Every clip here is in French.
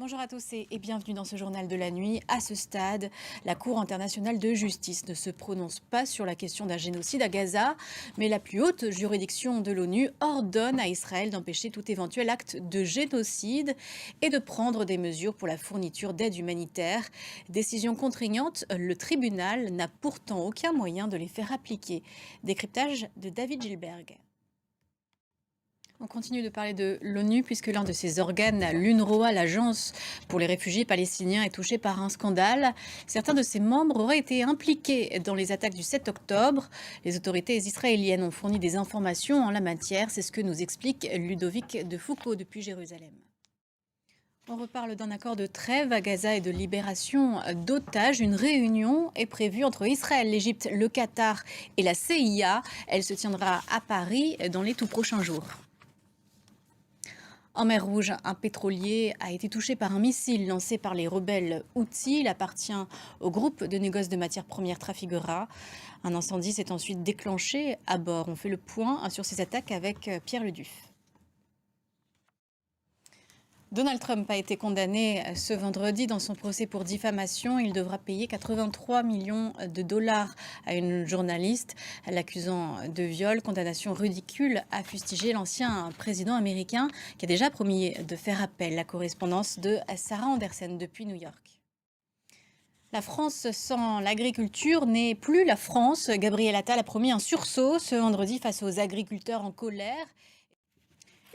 Bonjour à tous et bienvenue dans ce journal de la nuit. À ce stade, la Cour internationale de justice ne se prononce pas sur la question d'un génocide à Gaza, mais la plus haute juridiction de l'ONU ordonne à Israël d'empêcher tout éventuel acte de génocide et de prendre des mesures pour la fourniture d'aide humanitaire. Décision contraignante, le tribunal n'a pourtant aucun moyen de les faire appliquer. Décryptage de David Gilberg. On continue de parler de l'ONU puisque l'un de ses organes, l'UNRWA, l'Agence pour les réfugiés palestiniens, est touché par un scandale. Certains de ses membres auraient été impliqués dans les attaques du 7 octobre. Les autorités israéliennes ont fourni des informations en la matière. C'est ce que nous explique Ludovic de Foucault depuis Jérusalem. On reparle d'un accord de trêve à Gaza et de libération d'otages. Une réunion est prévue entre Israël, l'Égypte, le Qatar et la CIA. Elle se tiendra à Paris dans les tout prochains jours. En mer Rouge, un pétrolier a été touché par un missile lancé par les rebelles Houthis. Il appartient au groupe de négoce de matières premières Trafigura. Un incendie s'est ensuite déclenché à bord. On fait le point sur ces attaques avec Pierre Leduf. Donald Trump a été condamné ce vendredi dans son procès pour diffamation. Il devra payer 83 millions de dollars à une journaliste l'accusant de viol. Condamnation ridicule, a fustigé l'ancien président américain qui a déjà promis de faire appel. La correspondance de Sarah Andersen depuis New York. La France sans l'agriculture n'est plus la France. Gabriel Attal a promis un sursaut ce vendredi face aux agriculteurs en colère.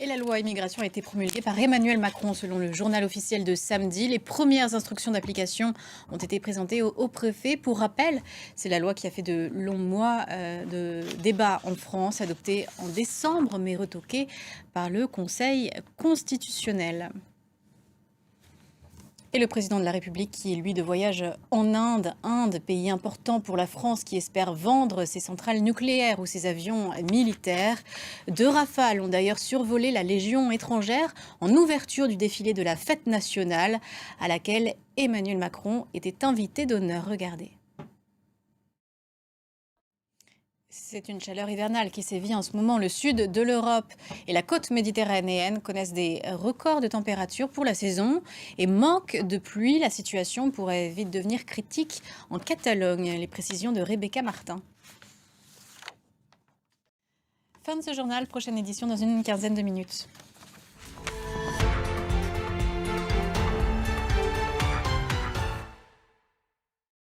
Et la loi immigration a été promulguée par Emmanuel Macron selon le journal officiel de samedi. Les premières instructions d'application ont été présentées au préfet. Pour rappel, c'est la loi qui a fait de longs mois de débat en France, adoptée en décembre mais retoquée par le Conseil constitutionnel. Et le président de la République qui est, lui, de voyage en Inde, pays important pour la France qui espère vendre ses centrales nucléaires ou ses avions militaires. 2 Rafales ont d'ailleurs survolé la Légion étrangère en ouverture du défilé de la fête nationale à laquelle Emmanuel Macron était invité d'honneur. Regardez. C'est une chaleur hivernale qui sévit en ce moment. Le sud de l'Europe et la côte méditerranéenne connaissent des records de température pour la saison et manque de pluie. La situation pourrait vite devenir critique en Catalogne. Les précisions de Rebecca Martin. Fin de ce journal, prochaine édition dans une quinzaine de minutes.